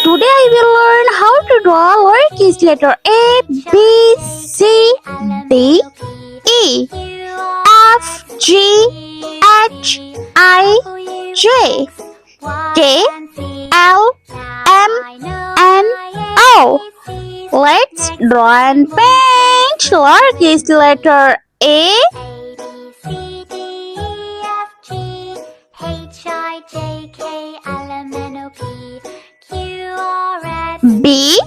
Today I will learn how to draw lowercase letter A, B, C, D, E, F, G, H, I, J, K, L, M, N, O. Let's draw and paint lowercase letter A, B,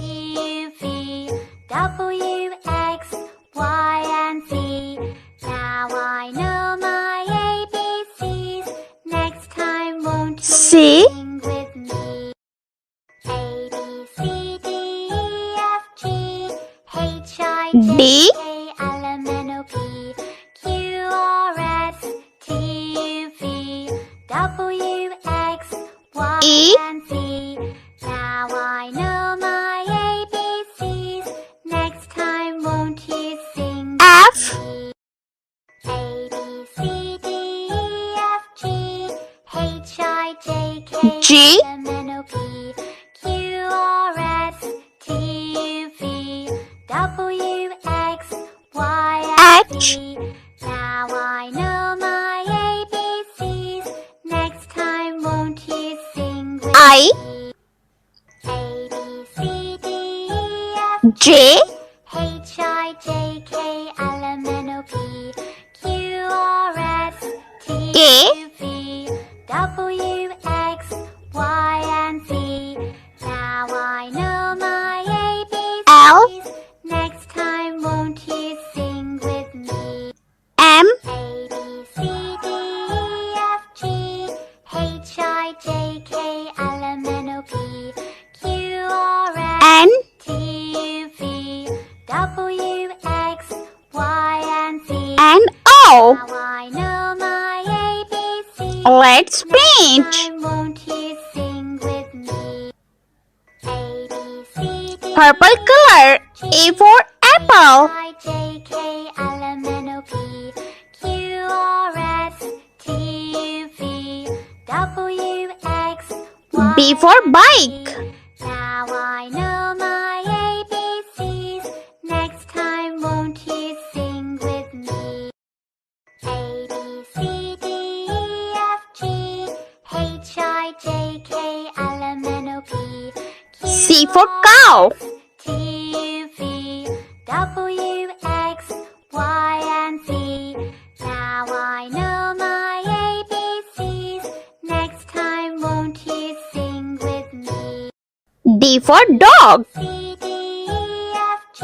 W, X, Y, and Z. Now I know my ABCs. Next time, won't you C, sing with me? A, B, C, D, E, F, G, H, I, J, D, K, L, M, N, O, P, Q, R, S, T, U, V, W, X, Y, E, and Z. Now I know my ABCs. Next time, won't you sing F, with me? A, B, C, D, E, F, G, H, I, J, K, G, L, M, N, O, P, Q, R, S, T, U, V, W, X, Y, and H, Z. Now I know my ABCs. Next time, won't you sing with I, me? A, B, C, D, E, F, J, H, I, J, K, L, M, N, O, P, Q, R, S, T, K, U, V, W, X, Y, and Z. Now I know my L, ABCs. Next time, won't you sing with me? M, A, B, C, D, E, F, G, H, I, J, K, L, M, N, O, P, Q, R, S, N, T, U, V, W, X, Y, and Z. and O. Now I know my ABCs. Let's paint. Time, won't you sing with me? A, B, C, D, Purple color. A for apple. I, J, K, L, M, N, O, P, Q, R, S, T, U, V, W, X, Y, B for bike. Now I know my ABCs. Next time, won't you sing with me? A, B, C, D, E, F, G, H, I, J, K, L, M, N, O, P, Q, C for cow. T, U, V, W, X, Y, and Z. Now I know my ABCs. Next time, won't you sing with me? D for dog. C, D, E, F, G,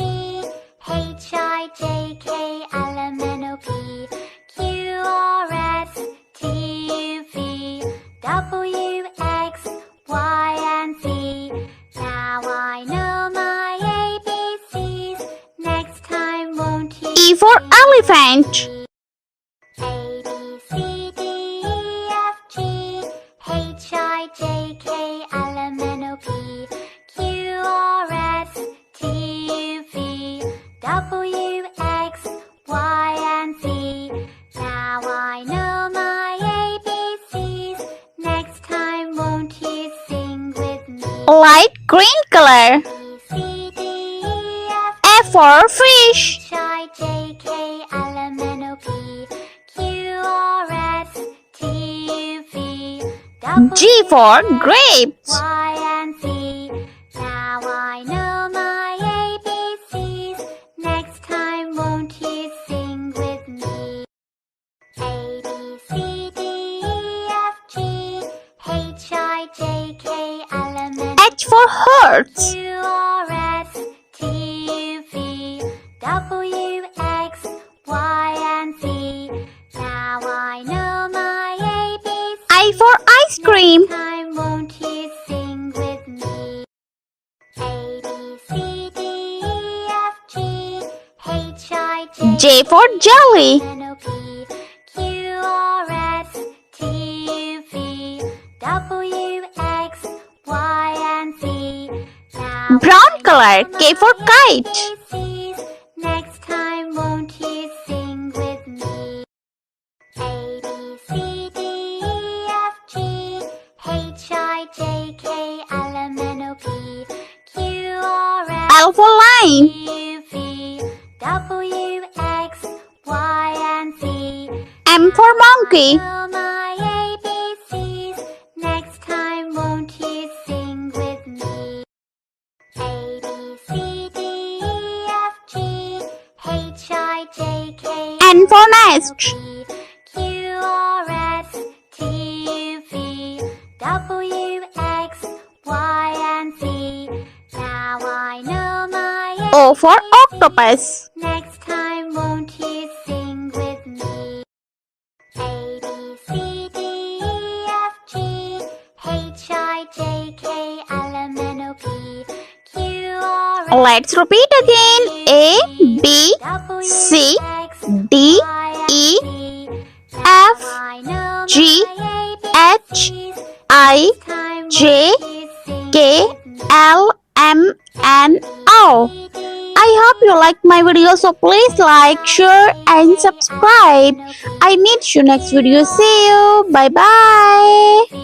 H, I, J, K, L, M, N, O, P, Q, R, S, T, U, V, W, X, Y, and Z. Now I know my ABCs. Next time, won't you E for sing elephant. with me? A, B, C, D, E, F, G, H, I, J, K, L, M, N, O, P, Q, R, S, T, U, V, W, X, Y, and Z. Now I know my ABCs. Next time, won't you sing with me? Light green color. B, C, D, E, F, F for fish. H, I, J, K, L, M, N, O, P, Q, R, S, T, U, V, W, G for grapes. Y, and Z. Now I know my ABCs. Next time, won't you sing with me? A, B, C, D, E, F, G, H, I, J, K, L, M, N, H for horse. Q, R, S, T, U, V, W, X, Y, and Z. Now I know my ABCs. I for ice cream. Time, won't you sing with me? A, B, C, D, E, F, G, H, I, J, J for jelly. N, O, P, Q, R, S, T, U, V, W, X, Y, and Z. Now Brown color. K for kite. ABCs. Next time, won't you sing with me? A, B, C, D, E, F, G, H, I, J, K, L, M, N, O, P, L for line. U, V, W, X, Y, and Z. M for monkey. Know my ABCs. Next time, won't you sing with me? A, B, C, D, E, F, G, H, I, J, K, N for nest. P, Q, R, S, T, U, V, W, X, Y, and Z. Now I know my O for octopus. Next time, won't you sing with me? A, B, C, D, E, F, G, H, I, J, K, L, M, N, O, P, Q, R, S, Let's repeat again. A, B, W, C, X, D, Y, and E, Z. F, I know G, my H, ABCs. I, Next time, J, won't you sing K, with me? L, M, N, O. I hope you like my video, so please like, share and subscribe. I meet you next video. See you. Bye bye.